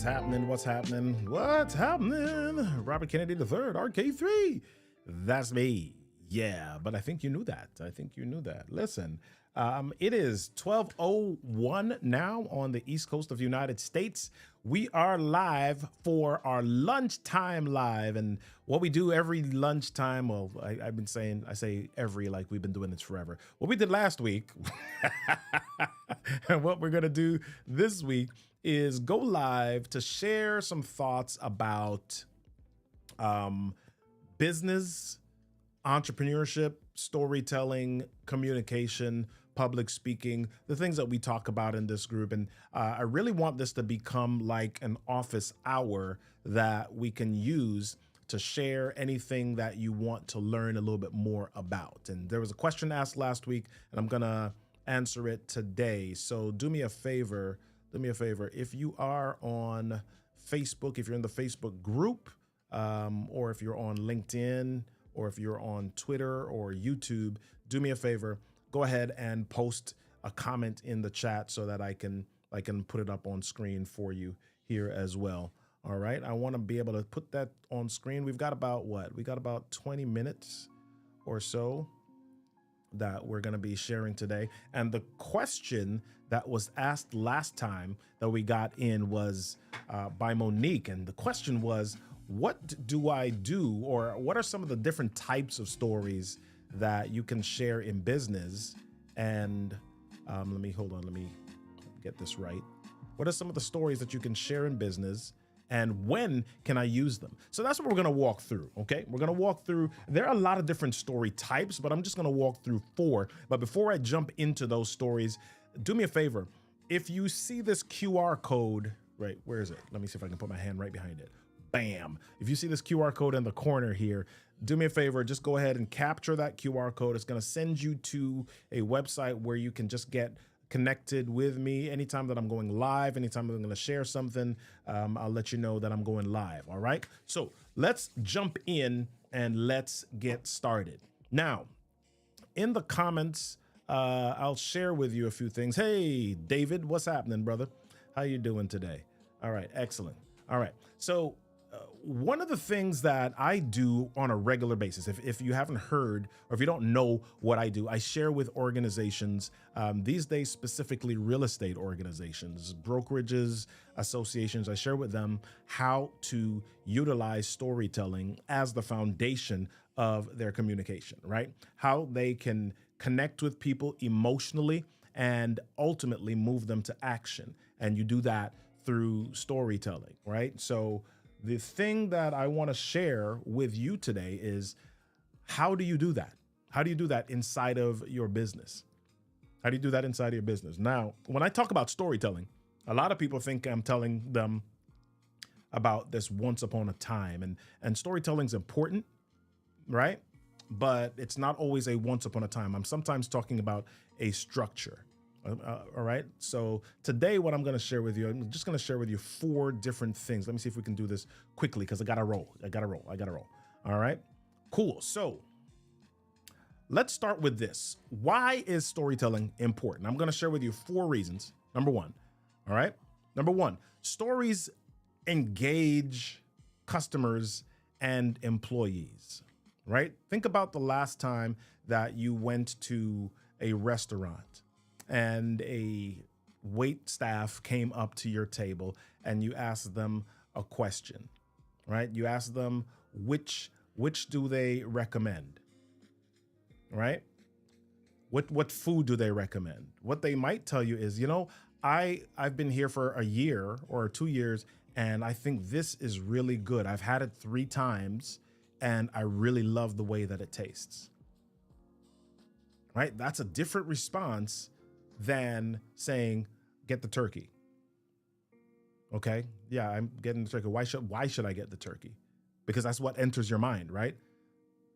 happening? What's happening? What's happening? Robert Kennedy III, RK3. That's me. Yeah, but I think you knew that. Listen, it is 12:01 now on the East Coast of the United States. We are live for our Lunchtime Live. And what we do every lunchtime, well, I say every, like we've been doing this forever. What we did last week and what we're going to do this week is go live to share some thoughts about business, entrepreneurship, storytelling, communication, public speaking, the things that we talk about in this group. And I really want this to become like an office hour that we can use to share anything that you want to learn a little bit more about. And there was a question asked last week, and I'm going to answer it today. So do me a favor. If you are on Facebook, if you're in the Facebook group, or if you're on LinkedIn, or if you're on Twitter or YouTube, do me a favor, go ahead and post a comment in the chat so that I can put it up on screen for you here as well. All right, I want to be able to put that on screen. We've got about We got about 20 minutes or so that we're going to be sharing today. And the question that was asked last time that we got in was by Monique. And the question was, what do I do, or what are some of the different types of stories that you can share in business? And let me get this right. What are some of the stories that you can share in business, and when can I use them? So that's what we're going to walk through. Okay. We're going to walk through. There are a lot of different story types, but I'm just going to walk through 4. But before I jump into those stories, do me a favor. If you see this QR code, right, where is it? Let me see if I can put my hand right behind it. Bam. If you see this QR code in the corner here, do me a favor, just go ahead and capture that QR code. It's going to send you to a website where you can just get connected with me anytime that I'm going live, anytime I'm going to share something. I'll let you know that I'm going live. All right. So let's jump in and let's get started. Now, in the comments, I'll share with you a few things. Hey, David, what's happening, brother? How you doing today? All right. Excellent. All right. So one of the things that I do on a regular basis, if you haven't heard, or if you don't know what I do, I share with organizations, these days specifically real estate organizations, brokerages, associations. I share with them how to utilize storytelling as the foundation of their communication, right? How they can connect with people emotionally and ultimately move them to action. And you do that through storytelling, right? So the thing that I want to share with you today is, how do you do that? How do you do that inside of your business? How do you do that inside of your business? Now, when I talk about storytelling, a lot of people think I'm telling them about this once upon a time, and storytelling is important, right? But it's not always a once upon a time. I'm sometimes talking about a structure. All right. So today, what I'm going to share with you, I'm just going to share with you 4 different things. Let me see if we can do this quickly, because I got to roll. All right. Cool. So let's start with this. Why is storytelling important? I'm going to share with you 4 reasons. Number 1. All right. Number 1, stories engage customers and employees, right? Think about the last time that you went to a restaurant and a wait staff came up to your table and you asked them a question, right? You asked them which do they recommend, right? What food do they recommend? What they might tell you is, I've been here for a year or 2 years, and I think this is really good. I've had it 3 times, and I really love the way that it tastes, right? That's a different response than saying, get the turkey. Okay. Yeah, I'm getting the turkey. Why should I get the turkey? Because that's what enters your mind, right?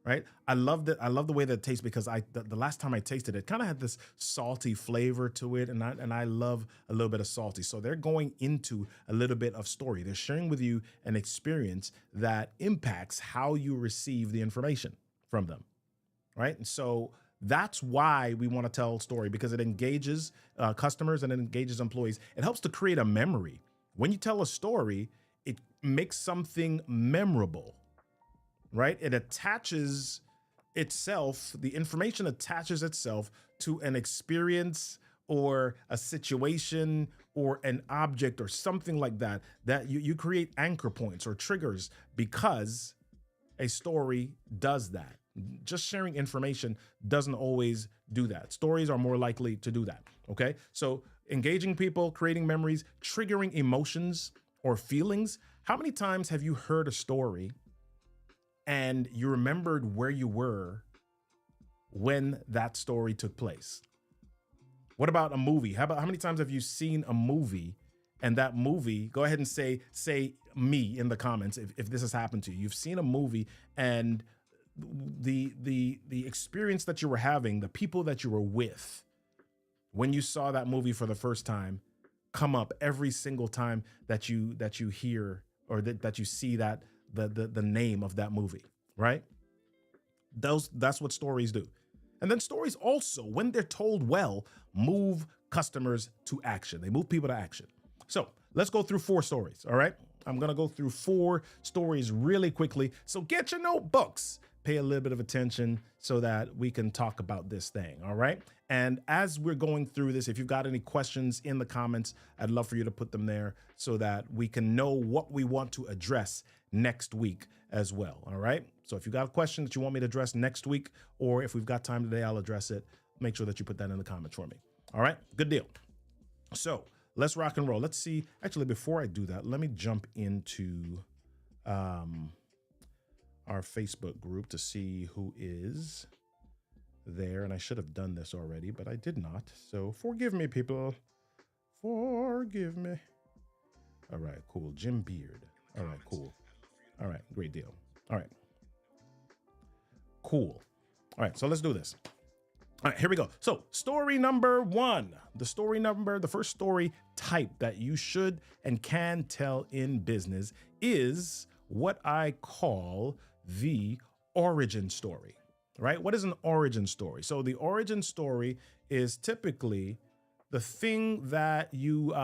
Right. I love the way that it tastes, because the last time I tasted it, kind of had this salty flavor to it. And I love a little bit of salty. So they're going into a little bit of story. They're sharing with you an experience that impacts how you receive the information from them. Right. And so that's why we want to tell a story, because it engages customers and it engages employees. It helps to create a memory When you tell a story, it makes something memorable, right? It attaches itself, the information attaches itself to an experience or a situation or an object or something like that, that you create anchor points or triggers because a story does that. Just sharing information doesn't always do that. Stories are more likely to do that. Okay. So engaging people, creating memories, triggering emotions or feelings. How many times have you heard a story and you remembered where you were when that story took place? What about a movie? How many times have you seen a movie and that movie, go ahead and say me in the comments if this has happened to you. You've seen a movie and the experience that you were having, the people that you were with when you saw that movie for the first time come up every single time that you hear or that you see that the name of that movie, right? That's what stories do. And then stories also, when they're told well, move customers to action. They move people to action. So let's go through 4 stories, all right? I'm gonna go through 4 stories really quickly. So get your notebooks, pay a little bit of attention so that we can talk about this thing, all right? And as we're going through this, if you've got any questions in the comments, I'd love for you to put them there so that we can know what we want to address next week as well, all right? So if you've got a question that you want me to address next week, or if we've got time today, I'll address it. Make sure that you put that in the comments for me, all right? Good deal. So let's rock and roll. Let's see. Actually, before I do that, let me jump into our Facebook group to see who is there. And I should have done this already, but I did not. So forgive me, people. Forgive me. All right, cool. Jim Beard. All right, cool. All right, great deal. All right. Cool. All right, so let's do this. All right, here we go. So story number 1, the first story type that you should and can tell in business is what I call the origin story, right? What is an origin story? So the origin story is typically the thing that you,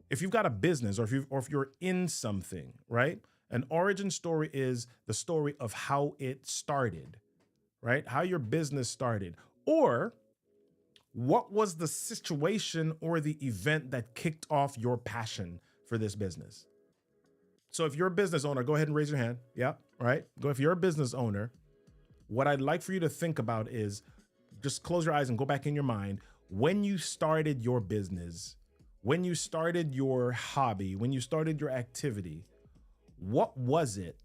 if you've got a business or if you're in something, right? An origin story is the story of how it started, right? How your business started, or what was the situation or the event that kicked off your passion for this business. So if you're a business owner, go ahead and raise your hand. Yeah, right. If you're a business owner, what I'd like for you to think about is just close your eyes and go back in your mind. When you started your business, when you started your hobby, when you started your activity, what was it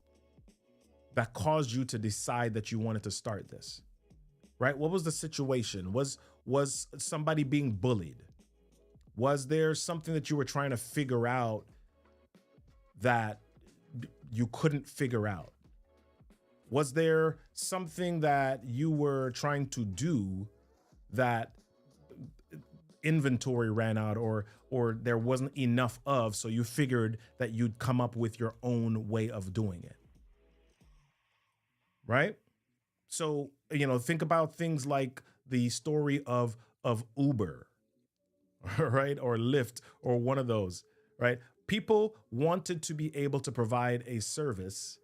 that caused you to decide that you wanted to start this, right? What was the situation? Was somebody being bullied? Was there something that you were trying to figure out that you couldn't figure out? Was there something that you were trying to do that inventory ran out or there wasn't enough of, so you figured that you'd come up with your own way of doing it? Right? So, think about things like the story of Uber, right? Or Lyft or one of those, right? People wanted to be able to provide a service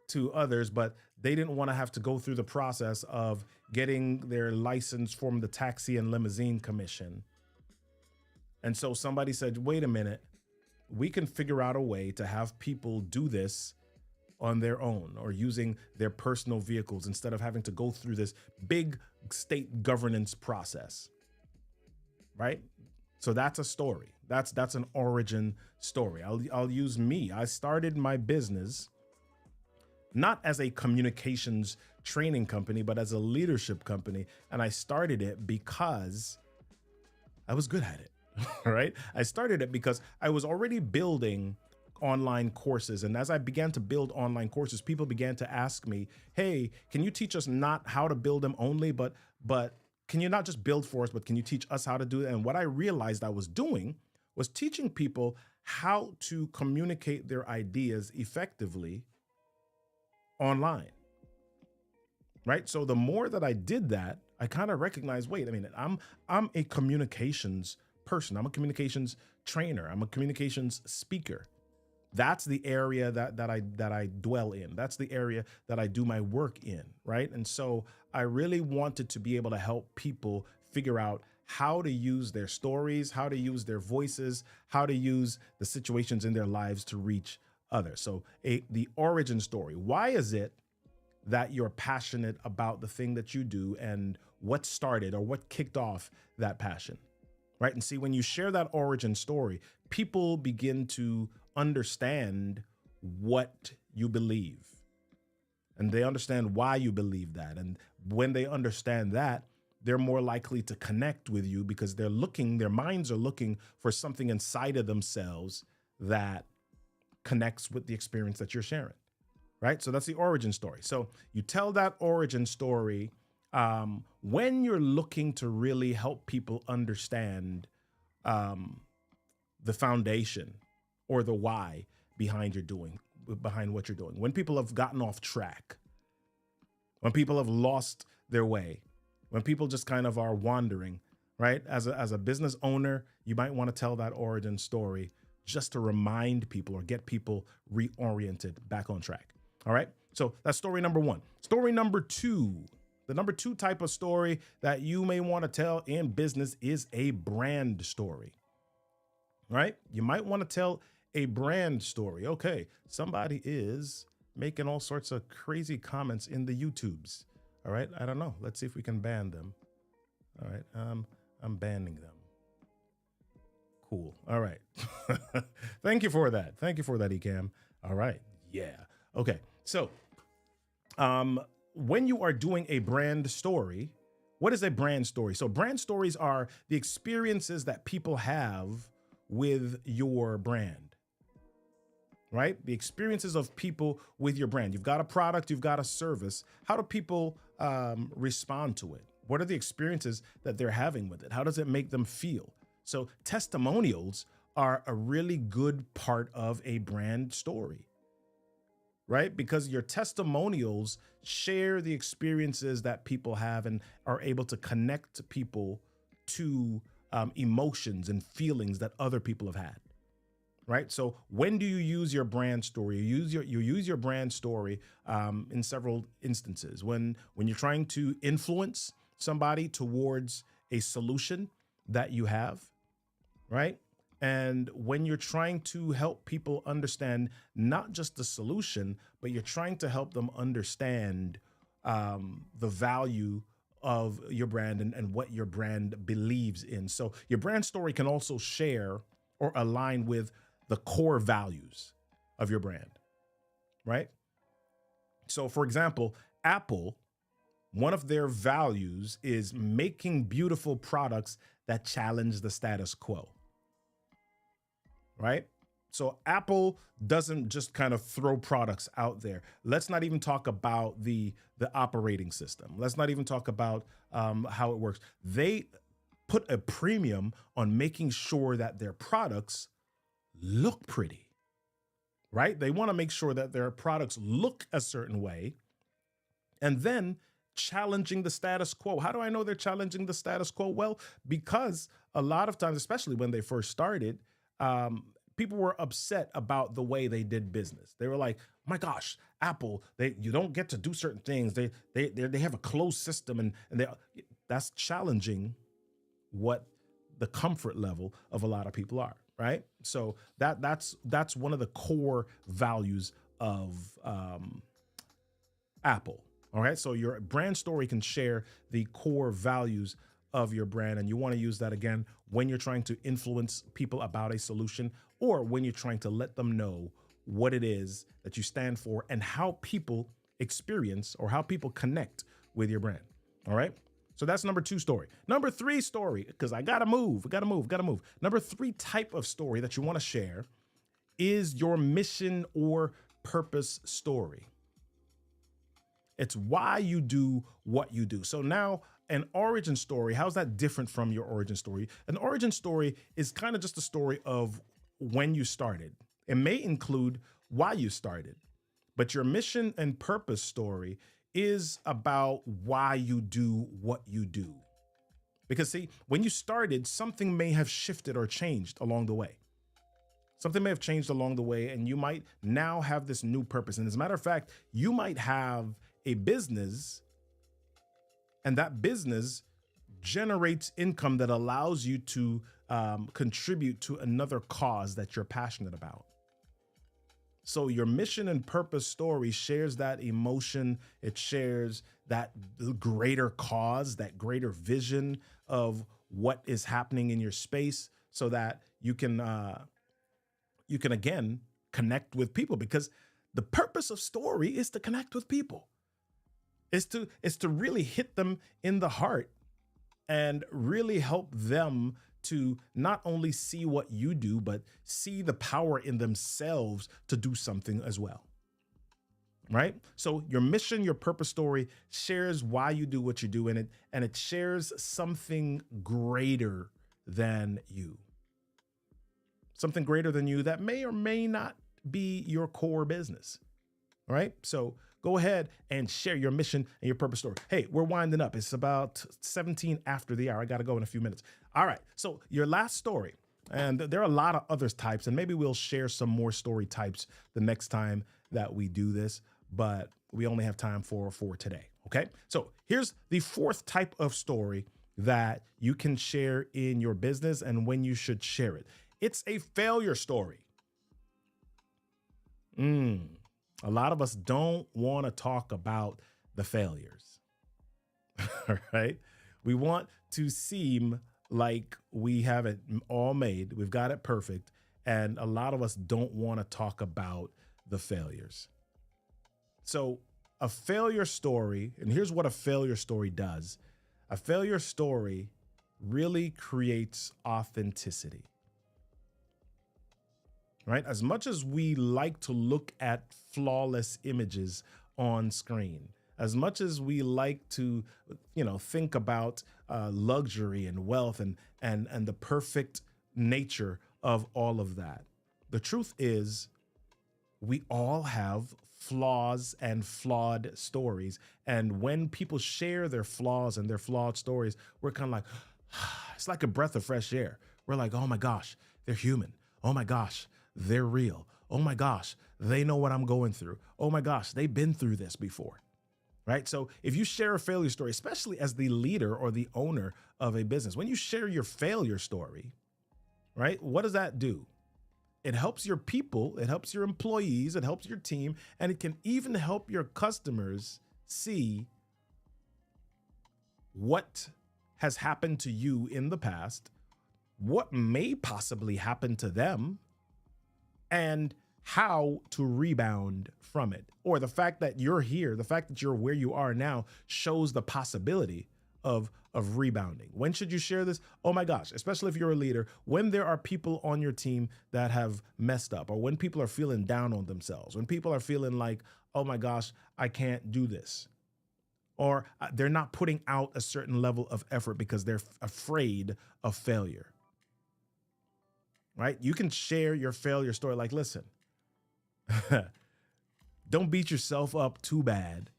to others, but they didn't want to have to go through the process of getting their license from the Taxi and Limousine Commission. And so somebody said, wait a minute, we can figure out a way to have people do this on their own or using their personal vehicles instead of having to go through this big state governance process, right? So that's a story. That's an origin story. I'll use me. I started my business not as a communications training company, but as a leadership company. And I started it because I was good at it, right? I started it because I was already building online courses. And as I began to build online courses, people began to ask me, hey, can you teach us not how to build them only, but can you not just build for us, but can you teach us how to do it? And what I realized I was doing was teaching people how to communicate their ideas effectively online, right? So the more that I did that, I kind of recognized, wait a minute, I'm a communications person. I'm a communications trainer. I'm a communications speaker. That's the area that I dwell in. That's the area that I do my work in, right? And so I really wanted to be able to help people figure out how to use their stories, how to use their voices, how to use the situations in their lives to reach others. So the origin story. Why is it that you're passionate about the thing that you do, and what started or what kicked off that passion, right? And see, when you share that origin story, people begin to understand what you believe, and they understand why you believe that. And when they understand that, they're more likely to connect with you because their minds are looking for something inside of themselves that connects with the experience that you're sharing, right? So that's the origin story. So you tell that origin story when you're looking to really help people understand the foundation or the why behind what you're doing. When people have gotten off track, when people have lost their way, when people just kind of are wandering, right? As a business owner, you might want to tell that origin story just to remind people or get people reoriented back on track. All right. So that's story number one. Story number two, the number two type of story that you may want to tell in business is a brand story, right? You might want to tell a brand story. Okay. Somebody is making all sorts of crazy comments in the YouTubes. All right. I don't know. Let's see if we can ban them. All right. I'm banning them. Cool. All right. Thank you for that. Thank you for that, Ecamm. All right. Yeah. Okay. So, when you are doing a brand story, what is a brand story? So brand stories are the experiences that people have with your brand, right? The experiences of people with your brand. You've got a product, you've got a service. How do people respond to it? What are the experiences that they're having with it? How does it make them feel? So testimonials are a really good part of a brand story, right? Because your testimonials share the experiences that people have and are able to connect people to emotions and feelings that other people have had, right? So when do you use your brand story? You use your brand story in several instances. When you're trying to influence somebody towards a solution that you have, right? And when you're trying to help people understand not just the solution, but you're trying to help them understand the value of your brand and what your brand believes in. So your brand story can also share or align with the core values of your brand, right? So for example, Apple, one of their values is making beautiful products that challenge the status quo. Right? So Apple doesn't just kind of throw products out there. Let's not even talk about the operating system. Let's not even talk about how it works. They put a premium on making sure that their products look pretty, right? They want to make sure that their products look a certain way, and then challenging the status quo. How do I know they're challenging the status quo? Well, because a lot of times, especially when they first started, people were upset about the way they did business. They were like, "My gosh, Apple, you don't get to do certain things. They have a closed system, and that's challenging what the comfort level of a lot of people are, right? So that's one of the core values of Apple. All right, so your brand story can share the core values of your brand, and you want to use that again when you're trying to influence people about a solution, or when you're trying to let them know what it is that you stand for and how people experience or how people connect with your brand. All right. So that's number two story. Number three story, because I gotta move. Number three type of story that you want to share is your mission or purpose story. It's why you do what you do. So now, an origin story, how's that different from your origin story? An origin story is kind of just a story of when you started. It may include why you started, but your mission and purpose story is about why you do what you do, Because see, when you started, something may have shifted or changed along the way. Something may have changed along the way, and you might now have this new purpose. And as a matter of fact, you might have a business, and that business generates income that allows you to contribute to another cause that you're passionate about. So your mission and purpose story shares that emotion. It shares that greater cause, that greater vision of what is happening in your space, so that you can again connect with people, because the purpose of story is to connect with people. Is to really hit them in the heart and really help them to not only see what you do, but see the power in themselves to do something as well. Right? So your mission, your purpose story shares why you do what you do in it, and it shares something greater than you. Something greater than you that may or may not be your core business. All right? So go ahead and share your mission and your purpose story. Hey, we're winding up. It's about 17 after the hour. I got to go in a few minutes. All right. So your last story, and there are a lot of other types, and maybe we'll share some more story types the next time that we do this, but we only have time for today. Okay. So here's the fourth type of story that you can share in your business and when you should share it. It's a failure story. A lot of us don't want to talk about the failures. All right. We want to seem like we have it all made. We've got it perfect. And a lot of us don't want to talk about the failures. So a failure story, and here's what a failure story does. A failure story really creates authenticity. Right? As much as we like to look at flawless images on screen, as much as we like to, think about luxury and wealth and the perfect nature of all of that, the truth is we all have flaws and flawed stories. And when people share their flaws and their flawed stories, we're kind of like, it's like a breath of fresh air. We're like, oh my gosh, they're human. Oh my gosh, they're real. Oh my gosh, they know what I'm going through. Oh my gosh, they've been through this before, right? So if you share a failure story, especially as the leader or the owner of a business, when you share your failure story, right, what does that do? It helps your people, it helps your employees, it helps your team, and it can even help your customers see what has happened to you in the past, what may possibly happen to them, and how to rebound from it. Or the fact that you're here, the fact that you're where you are now shows the possibility of rebounding. When should you share this? Oh my gosh, especially if you're a leader, when there are people on your team that have messed up, or when people are feeling down on themselves, when people are feeling like, oh my gosh, I can't do this. Or they're not putting out a certain level of effort because they're afraid of failure. Right? You can share your failure story like, listen, don't beat yourself up too bad.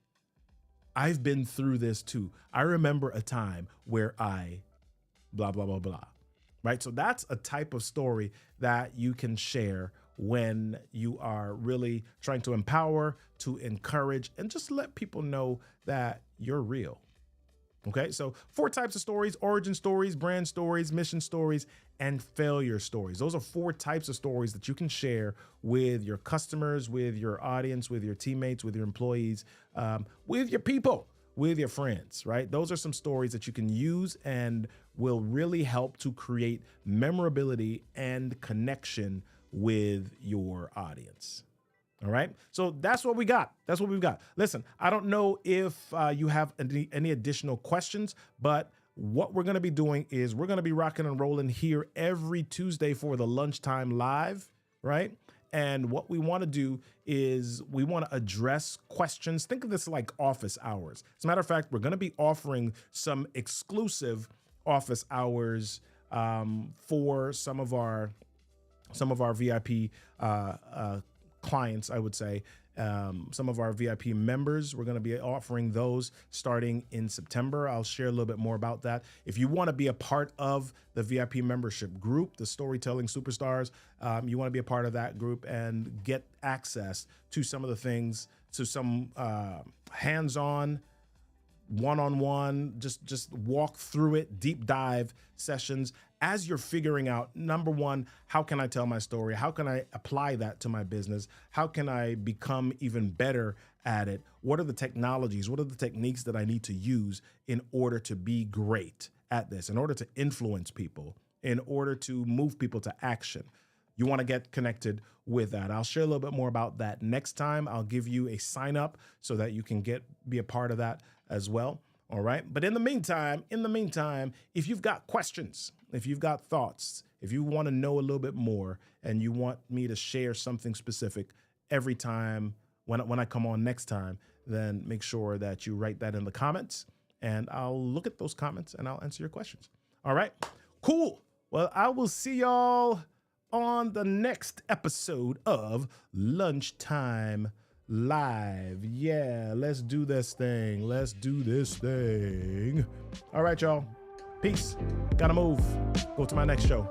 I've been through this too. I remember a time where I blah, blah, blah, blah. Right? So that's a type of story that you can share when you are really trying to empower, to encourage, and just let people know that you're real. Okay, so 4 types of stories: origin stories, brand stories, mission stories, and failure stories. Those are 4 types of stories that you can share with your customers, with your audience, with your teammates, with your employees, with your people, with your friends, right? Those are some stories that you can use and will really help to create memorability and connection with your audience. All right. So that's what we got. That's what we've got. Listen, I don't know if you have any additional questions, but what we're going to be doing is we're going to be rocking and rolling here every Tuesday for the Lunchtime Live. Right. And what we want to do is we want to address questions. Think of this like office hours. As a matter of fact, we're going to be offering some exclusive office hours for some of our VIP clients, I would say, Some of our VIP members, we're going to be offering those starting in September. I'll share a little bit more about that. If you want to be a part of the VIP membership group, the Storytelling Superstars, you want to be a part of that group and get access to some of the things, to some hands-on, one-on-one, just walk through it, deep dive sessions as you're figuring out, number one, how can I tell my story? How can I apply that to my business? How can I become even better at it? What are the technologies? What are the techniques that I need to use in order to be great at this, in order to influence people, in order to move people to action? You want to get connected with that. I'll share a little bit more about that next time. I'll give you a sign up so that you can be a part of that as well. All right. But in the meantime, if you've got questions, if you've got thoughts, if you want to know a little bit more and you want me to share something specific every time when I come on next time, then make sure that you write that in the comments and I'll look at those comments and I'll answer your questions. All right. Cool. Well, I will see y'all on the next episode of Lunchtime Live. Yeah, let's do this thing. Let's do this thing. All right, y'all. Peace. Gotta move. Go to my next show.